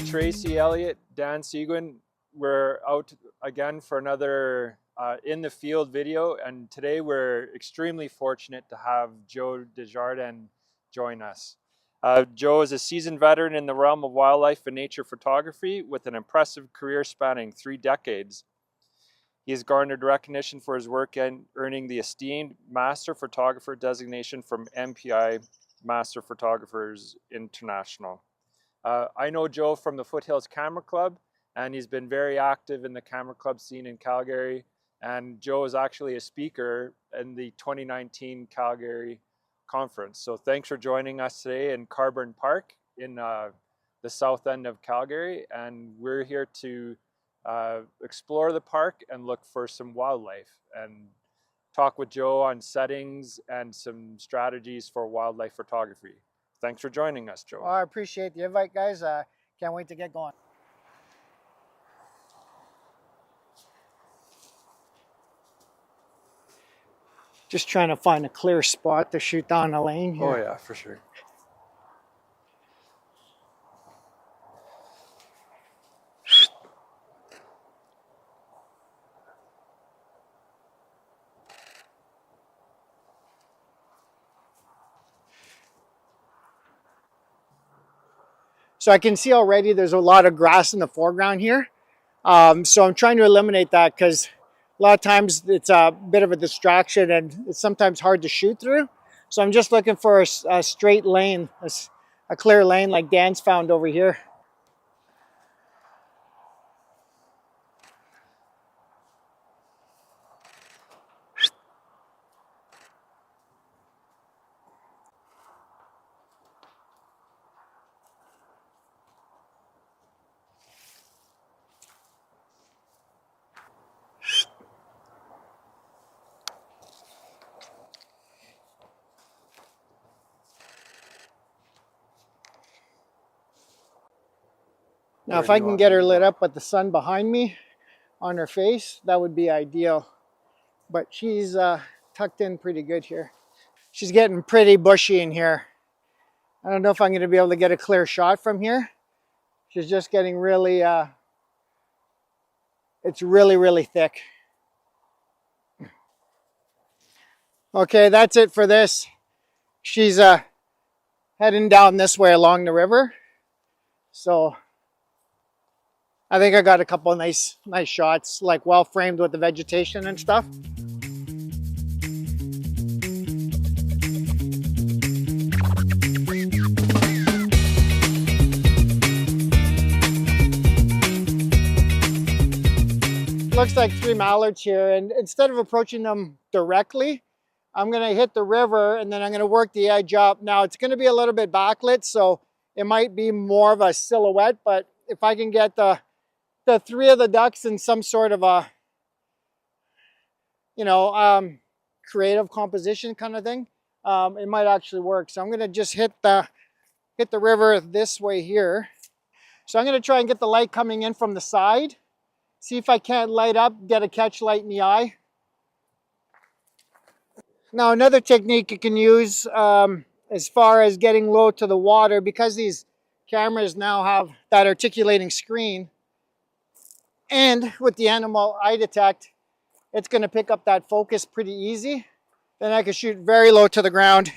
Tracy Elliott, Dan Seguin, we're out again for another in the field video, and today we're extremely fortunate to have Joe Desjardins join us. Joe is a seasoned veteran in the realm of wildlife and nature photography with an impressive career spanning 3 decades. He has garnered recognition for his work and earning the esteemed Master Photographer designation from MPI Master Photographers International. I know Joe from the Foothills Camera Club, and he's been very active in the camera club scene in Calgary. And Joe is actually a speaker in the 2019 Calgary conference. So thanks for joining us today in Carburn Park in the south end of Calgary. And we're here to explore the park and look for some wildlife and talk with Joe on settings and some strategies for wildlife photography. Thanks for joining us, Joe. Well, I appreciate the invite, guys. Can't wait to get going. Just trying to find a clear spot to shoot down the lane here. Oh yeah, for sure. So I can see already there's a lot of grass in the foreground here. So I'm trying to eliminate that because a lot of times it's a bit of a distraction and it's sometimes hard to shoot through. So I'm just looking for a straight lane, a clear lane like Dan's found over here. Now, if I can get her lit up with the sun behind me on her face, that would be ideal. But she's tucked in pretty good here. She's getting pretty bushy in here. I don't know if I'm going to be able to get a clear shot from here. She's just getting really, it's really thick. Okay, that's it for this. She's heading down this way along the river. So I think I got a couple of nice shots, like well framed with the vegetation and stuff. Looks like 3 mallards here, and instead of approaching them directly, I'm going to hit the river and then I'm going to work the edge up. Now it's going to be a little bit backlit, so it might be more of a silhouette, but if I can get the 3 of the ducks in some sort of a, you know, creative composition kind of thing, it might actually work. So I'm going to just hit the river this way here. So I'm going to try and get the light coming in from the side. See if I can't light up, get a catch light in the eye. Now another technique you can use as far as getting low to the water, because these cameras now have that articulating screen, and with the animal eye detect, it's going to pick up that focus pretty easy. Then I can shoot very low to the ground.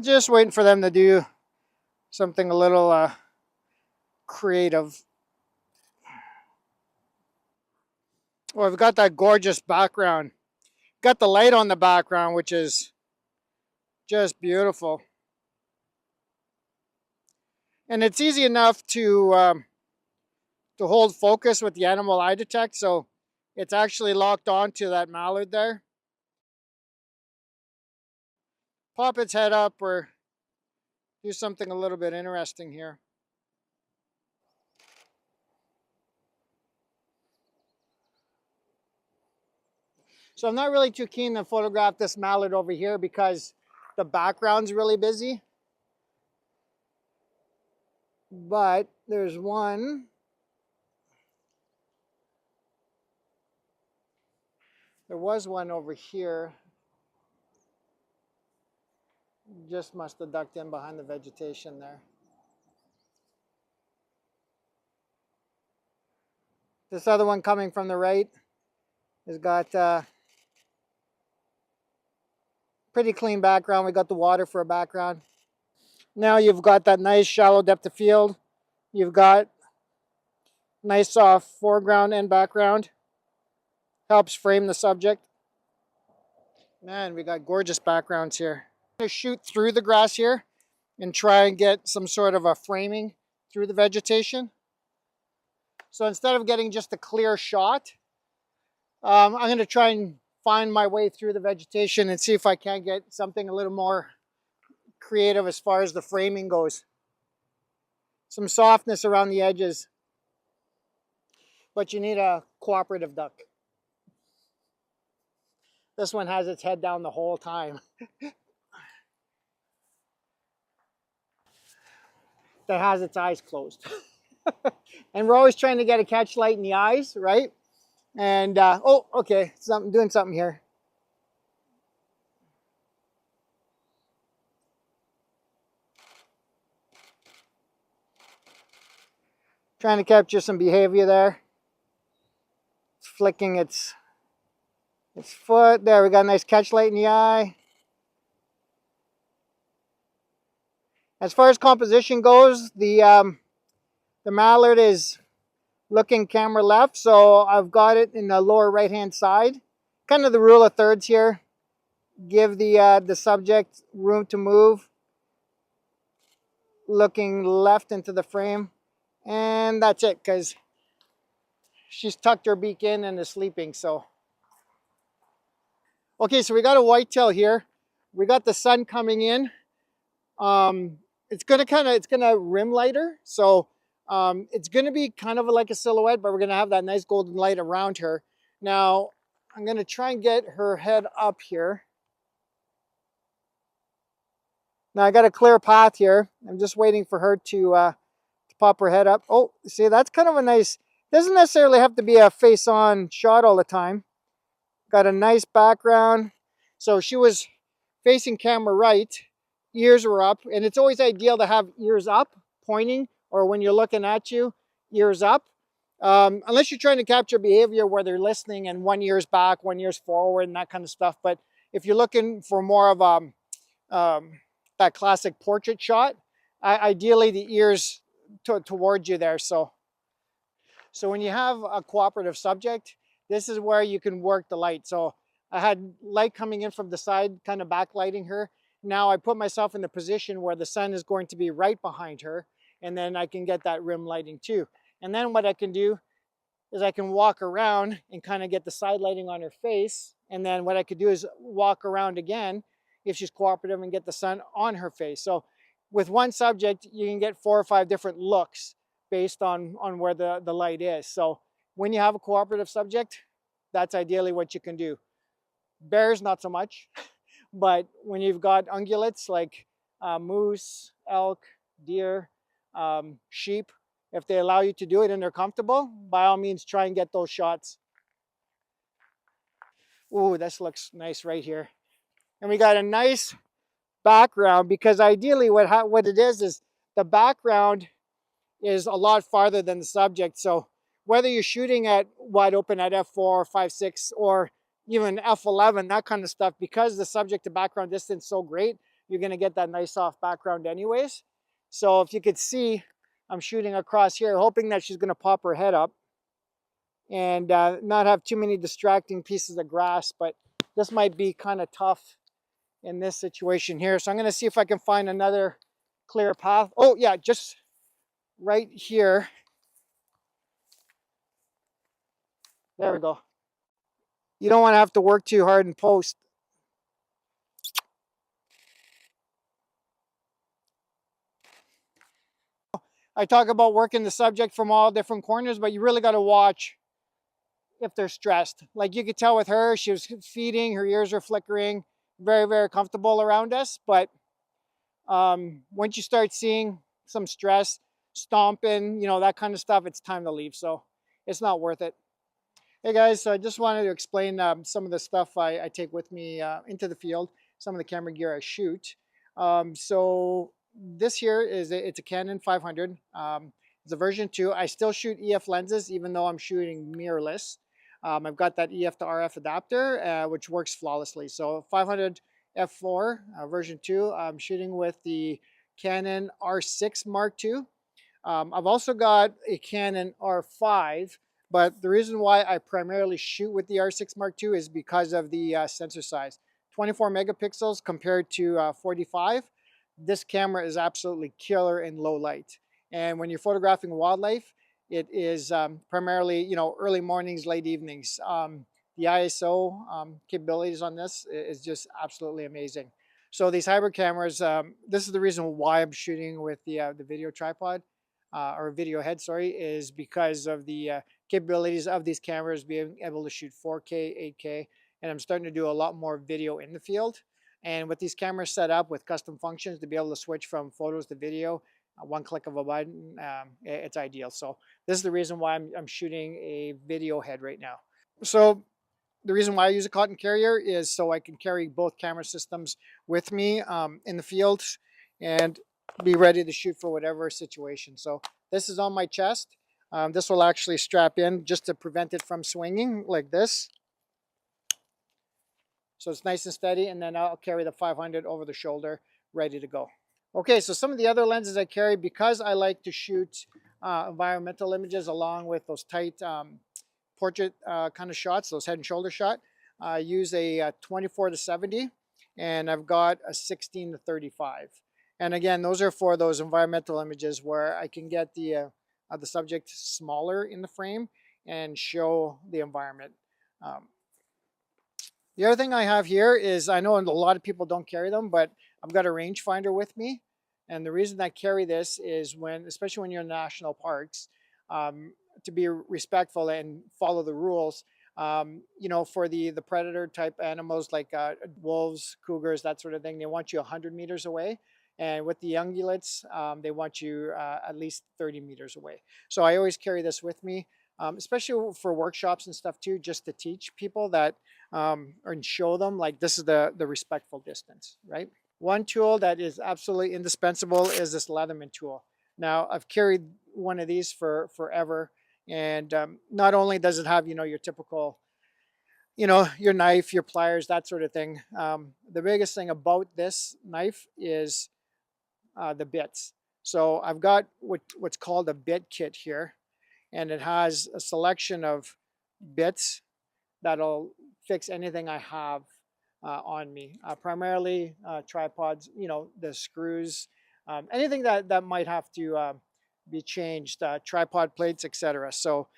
Just waiting for them to do something a little creative. Oh, I've got that gorgeous background. Got the light on the background, which is just beautiful. And it's easy enough to hold focus with the animal eye detect, so it's actually locked onto that mallard there. Pop its head up or do something a little bit interesting here. So I'm not really too keen to photograph this mallard over here because the background's really busy. But there's one. There was one over here. Just must have ducked in behind the vegetation there. This other one coming from the right has got pretty clean background. We got the water for a background. Now you've got that nice shallow depth of field. You've got nice soft foreground and background. Helps frame the subject. Man, we got gorgeous backgrounds here. I'm going to shoot through the grass here and try and get some sort of a framing through the vegetation. So instead of getting just a clear shot, I'm going to try and find my way through the vegetation and see if I can get something a little more creative as far as the framing goes. Some softness around the edges, but you need a cooperative duck. This one has its head down the whole time. That has its eyes closed. And we're always trying to get a catch light in the eyes, right? And, oh, okay, doing something here. Trying to capture some behavior there. It's flicking its foot. There, we got a nice catch light in the eye. As far as composition goes, the mallard is looking camera left, so I've got it in the lower right-hand side. Kind of the rule of thirds here. Give the subject room to move. Looking left into the frame. And that's it, because she's tucked her beak in and is sleeping, so. Okay, so we got a whitetail here. We got the sun coming in. It's gonna rim lighter, so it's gonna be kind of like a silhouette, but we're gonna have that nice golden light around her. Now, I'm gonna try and get her head up here. Now I got a clear path here. I'm just waiting for her to pop her head up. Oh, see, that's kind of a nice, doesn't necessarily have to be a face-on shot all the time. Got a nice background. So she was facing camera right, ears were up, and it's always ideal to have ears up, pointing, or when you're looking at you, ears up. Unless you're trying to capture behavior where they're listening and one ear's back, one ear's forward, and that kind of stuff. But if you're looking for more of that classic portrait shot, ideally the ears towards you there. So when you have a cooperative subject, this is where you can work the light. So I had light coming in from the side, kind of backlighting her. Now I put myself in the position where the sun is going to be right behind her, and then I can get that rim lighting too. And then what I can do is I can walk around and kind of get the side lighting on her face. And then what I could do is walk around again if she's cooperative and get the sun on her face. So with one subject, you can get 4 or 5 different looks based on where the light is. So when you have a cooperative subject, that's ideally what you can do. Bears, not so much. But when you've got ungulates like moose, elk, deer, sheep, if they allow you to do it and they're comfortable, by all means, try and get those shots. Ooh, this looks nice right here. And we got a nice background, because ideally what it is the background is a lot farther than the subject. So whether you're shooting at wide open at f4, 5.6, or even f11, that kind of stuff, because the subject to background distance is so great, you're going to get that nice soft background anyways. So if you could see, I'm shooting across here, hoping that she's going to pop her head up and not have too many distracting pieces of grass. But this might be kind of tough in this situation here. So I'm going to see if I can find another clear path. Oh yeah, just right here. There we go. You don't want to have to work too hard in post. I talk about working the subject from all different corners, but you really got to watch if they're stressed. Like you could tell with her, she was feeding, her ears are flickering, very, very comfortable around us. But once you start seeing some stress, stomping, you know, that kind of stuff, it's time to leave. So it's not worth it. Hey guys, so I just wanted to explain some of the stuff I take with me into the field, some of the camera gear I shoot. So this here it's a Canon 500. It's a version 2. I still shoot EF lenses even though I'm shooting mirrorless. I've got that EF to RF adapter, which works flawlessly. So 500 f4 version 2. I'm shooting with the Canon R6 Mark II. I've also got a Canon R5, but the reason why I primarily shoot with the R6 Mark II is because of the sensor size. 24 megapixels compared to 45. This camera is absolutely killer in low light. And when you're photographing wildlife, it is primarily, early mornings, late evenings. The ISO capabilities on this is just absolutely amazing. So these hybrid cameras, this is the reason why I'm shooting with the video tripod or video head, sorry, is because of the capabilities of these cameras being able to shoot 4K, 8K, and I'm starting to do a lot more video in the field. And with these cameras set up with custom functions to be able to switch from photos to video, one click of a button, it's ideal. So this is the reason why I'm shooting a video head right now. So the reason why I use a cotton carrier is so I can carry both camera systems with me in the field and be ready to shoot for whatever situation. So this is on my chest. This will actually strap in just to prevent it from swinging like this. So it's nice and steady, and then I'll carry the 500 over the shoulder, ready to go. Okay, so some of the other lenses I carry, because I like to shoot environmental images along with those tight portrait kind of shots, those head and shoulder shot. I use a 24 to 70, and I've got a 16 to 35. And again, those are for those environmental images where I can get the subject smaller in the frame and show the environment. The other thing I have here is, I know a lot of people don't carry them, but I've got a rangefinder with me. And the reason I carry this is especially when you're in national parks, to be respectful and follow the rules. For the predator type animals like wolves, cougars, that sort of thing, they want you 100 meters away. And with the ungulates, they want you at least 30 meters away. So I always carry this with me, especially for workshops and stuff too, just to teach people that and show them like this is the respectful distance, right? One tool that is absolutely indispensable is this Leatherman tool. Now, I've carried one of these for forever, and not only does it have, your typical, your knife, your pliers, that sort of thing. The biggest thing about this knife is the bits. So I've got what's called a bit kit here, and it has a selection of bits that'll fix anything I have on me. Primarily tripods, the screws, anything that might have to be changed, tripod plates, etc. So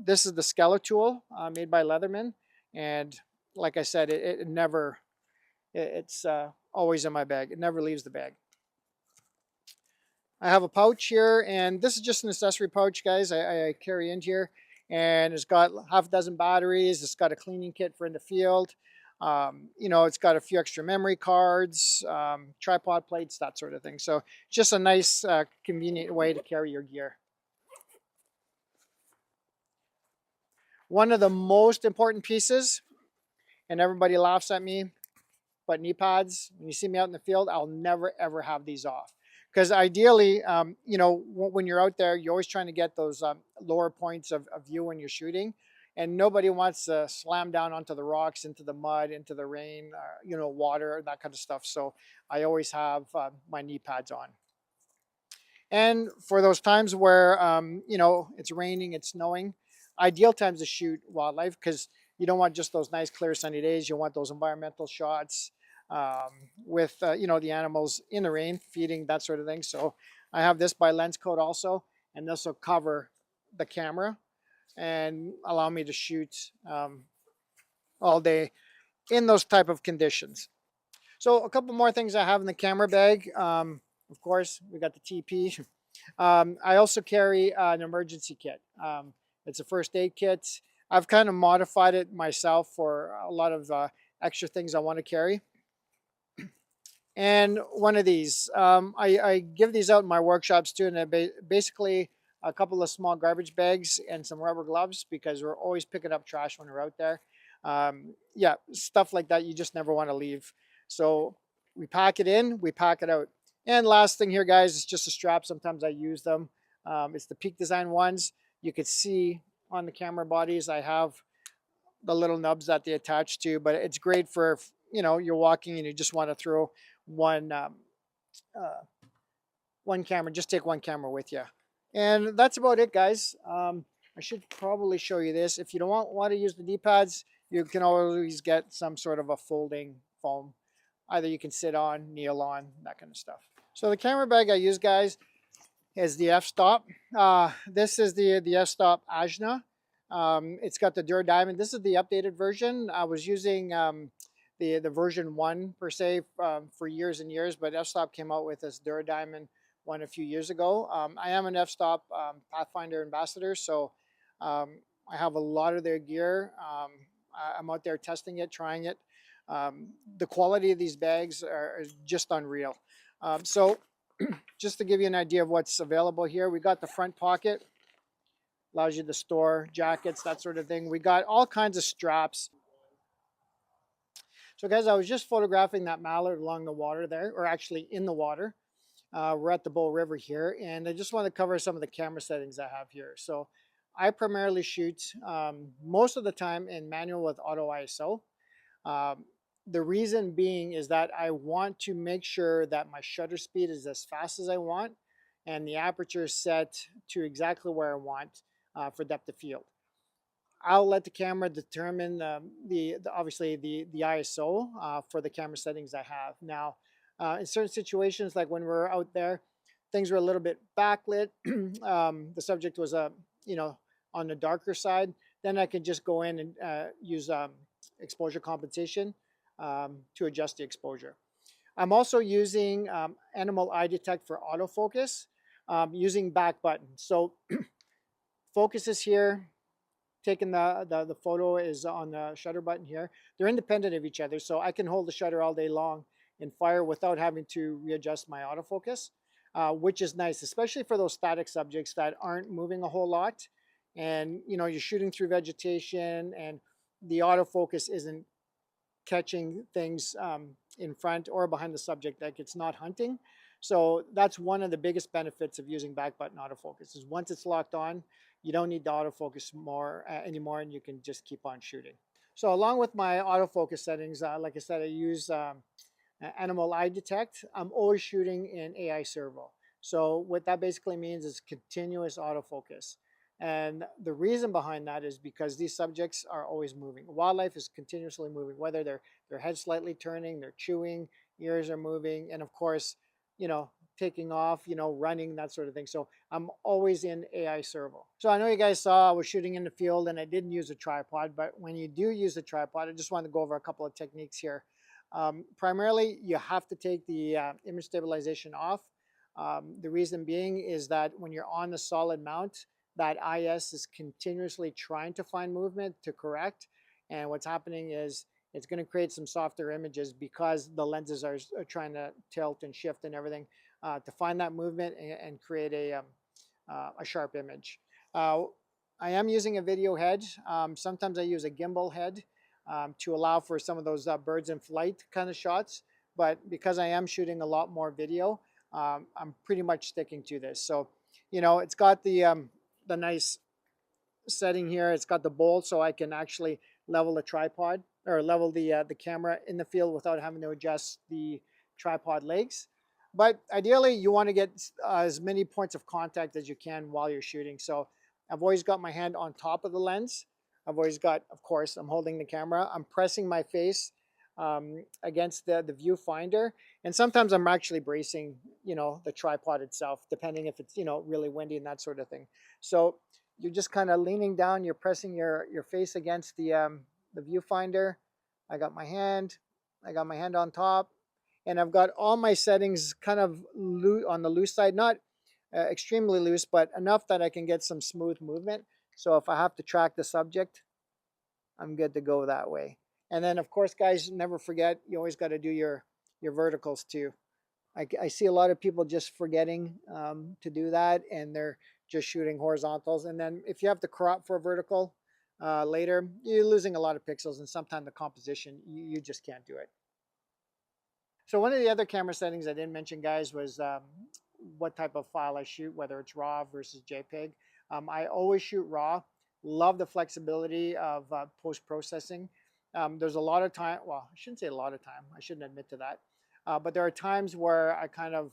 this is the Skeller tool made by Leatherman, and like I said, it's always in my bag. It never leaves the bag. I have a pouch here, and this is just an accessory pouch, guys. I carry in here, and it's got half a dozen batteries. It's got a cleaning kit for in the field. It's got a few extra memory cards, tripod plates, that sort of thing. So just a nice, convenient way to carry your gear. One of the most important pieces, and everybody laughs at me, but knee pads. When you see me out in the field, I'll never, ever have these off. Because ideally, when you're out there, you're always trying to get those lower points of view when you're shooting. And nobody wants to slam down onto the rocks, into the mud, into the rain, water, that kind of stuff. So I always have my knee pads on. And for those times where, it's raining, it's snowing, ideal times to shoot wildlife, because you don't want just those nice, clear, sunny days. You want those environmental shots with, the animals in the rain, feeding, that sort of thing. So I have this by Lens Coat also, and this will cover the camera and allow me to shoot all day in those type of conditions. So a couple more things I have in the camera bag. Of course, we got the TP. I also carry an emergency kit. It's a first aid kit. I've kind of modified it myself for a lot of extra things I want to carry. And one of these, I give these out in my workshops too, and they're basically a couple of small garbage bags and some rubber gloves, because we're always picking up trash when we're out there. Yeah, stuff like that you just never want to leave. So we pack it in, we pack it out. And last thing here, guys, is just a strap. Sometimes I use them It's the Peak Design ones. You could see on the camera bodies, I have the little nubs that they attach to, but it's great for, you know, you're walking and you just want to throw one uh, one camera, just take one camera with you. And that's about it, guys. I should probably show you this. If you don't want to use the D-pads, you can always get some sort of a folding foam. Either you can sit on, kneel on, that kind of stuff. So the camera bag I use, guys, is the f-stop. This is the f-stop Ajna. It's got the Duradiamond. This is the updated version. I was using the version 1 per se for years and years, but f-stop came out with this Duradiamond one a few years ago. I am an f-stop Pathfinder ambassador, so I have a lot of their gear. I'm out there testing it, trying it. The quality of these bags are just unreal. So just to give you an idea of what's available here, we got the front pocket, allows you to store jackets, that sort of thing. We got all kinds of straps. So guys, I was just photographing that mallard along the water there, or actually in the water. We're at the Bow River here, and I just want to cover some of the camera settings I have here. So I primarily shoot most of the time in manual with auto ISO. The reason being is that I want to make sure that my shutter speed is as fast as I want and the aperture is set to exactly where I want for depth of field. I'll let the camera determine obviously the ISO for the camera settings I have. Now, in certain situations, like when we're out there, things were a little bit backlit. The subject was on the darker side. Then I can just go in and use exposure compensation to adjust the exposure. I'm also using animal eye detect for autofocus using back button. So focus is here, taking the photo is on the shutter button here. They're independent of each other, so I can hold the shutter all day long and fire without having to readjust my autofocus, which is nice, especially for those static subjects that aren't moving a whole lot. And you know, you're shooting through vegetation and the autofocus isn't catching things in front or behind the subject, like it's not hunting. So that's one of the biggest benefits of using back button autofocus is once it's locked on, you don't need the autofocus anymore, and you can just keep on shooting. So along with my autofocus settings, like I said, I use animal eye detect. I'm always shooting in AI servo. So what that basically means is continuous autofocus. And the reason behind that is because these subjects are always moving. Wildlife is continuously moving, whether their head slightly turning, they're chewing, ears are moving, and of course, you know, taking off, you know, running, that sort of thing. So I'm always in AI servo. So I know you guys saw I was shooting in the field and I didn't use a tripod, but when you do use a tripod, I just want to go over a couple of techniques here. Primarily, you have to take the image stabilization off. The reason being is that when you're on the solid mount, that IS is continuously trying to find movement to correct. And what's happening is it's going to create some softer images because the lenses are trying to tilt and shift and everything to find that movement and create a sharp image. I am using a video head. Sometimes I use a gimbal head to allow for some of those birds in flight kind of shots. But because I am shooting a lot more video, I'm pretty much sticking to this. So, you know, it's got the nice setting here. It's got the bolt so I can actually level the tripod or level the camera in the field without having to adjust the tripod legs. But ideally, you want to get as many points of contact as you can while you're shooting. So I've always got my hand on top of the lens. I've always got, of course, I'm holding the camera. I'm pressing my face against the viewfinder. And sometimes I'm actually bracing, you know, the tripod itself, depending if it's, you know, really windy and that sort of thing. So you're just kind of leaning down, you're pressing your face against the viewfinder. I got my hand on top, and I've got all my settings kind of on the loose side, not extremely loose, but enough that I can get some smooth movement. So if I have to track the subject, I'm good to go that way. And then of course, guys, never forget, you always got to do your verticals too. I see a lot of people just forgetting to do that, and they're just shooting horizontals. And then if you have to crop for a vertical later, you're losing a lot of pixels, and sometimes the composition, you just can't do it. So one of the other camera settings I didn't mention, guys, was what type of file I shoot, whether it's RAW versus JPEG. I always shoot RAW. Love the flexibility of post-processing. There's a lot of time, well, I shouldn't say a lot of time, I shouldn't admit to that. But there are times where I kind of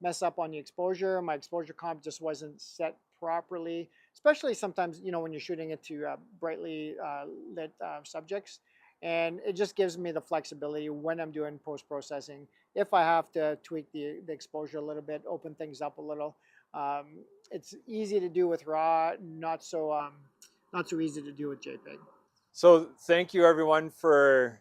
mess up on the exposure. My exposure comp just wasn't set properly, especially sometimes, you know, when you're shooting it to brightly lit subjects. And it just gives me the flexibility when I'm doing post-processing. If I have to tweak the exposure a little bit, open things up a little, it's easy to do with RAW, not so easy to do with JPEG. So thank you everyone for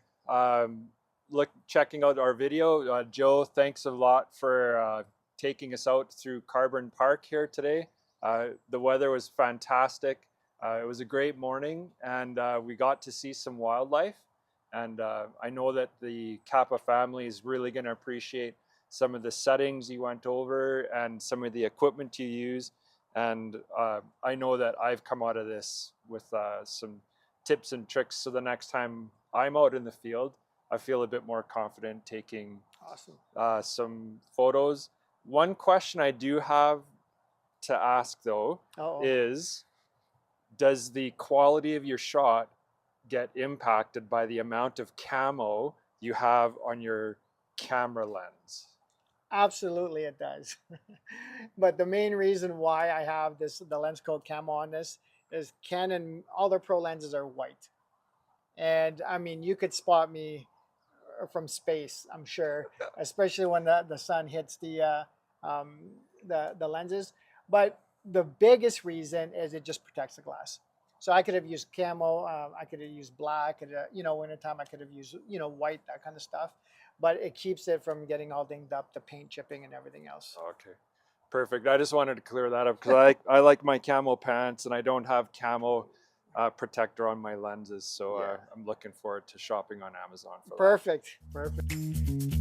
checking out our video. Joe, thanks a lot for taking us out through Carbon Park here today. The weather was fantastic. It was a great morning, and we got to see some wildlife. And I know that the CAPA family is really going to appreciate some of the settings you went over and some of the equipment you use. And I know that I've come out of this with some tips and tricks, so the next time I'm out in the field, I feel a bit more confident taking some photos. One question I do have to ask though is, does the quality of your shot get impacted by the amount of camo you have on your camera lens? Absolutely it does. But the main reason why I have the lens code camo on this is Canon, all their pro lenses are white. And I mean, you could spot me from space, I'm sure, especially when the sun hits the lenses. But the biggest reason is it just protects the glass. So I could have used camo, I could have used black, wintertime I could have used, white, that kind of stuff. But it keeps it from getting all dinged up, the paint chipping and everything else. Okay, perfect. I just wanted to clear that up because I like my camo pants and I don't have camo protector on my lenses. So I'm looking forward to shopping on Amazon for that. Perfect.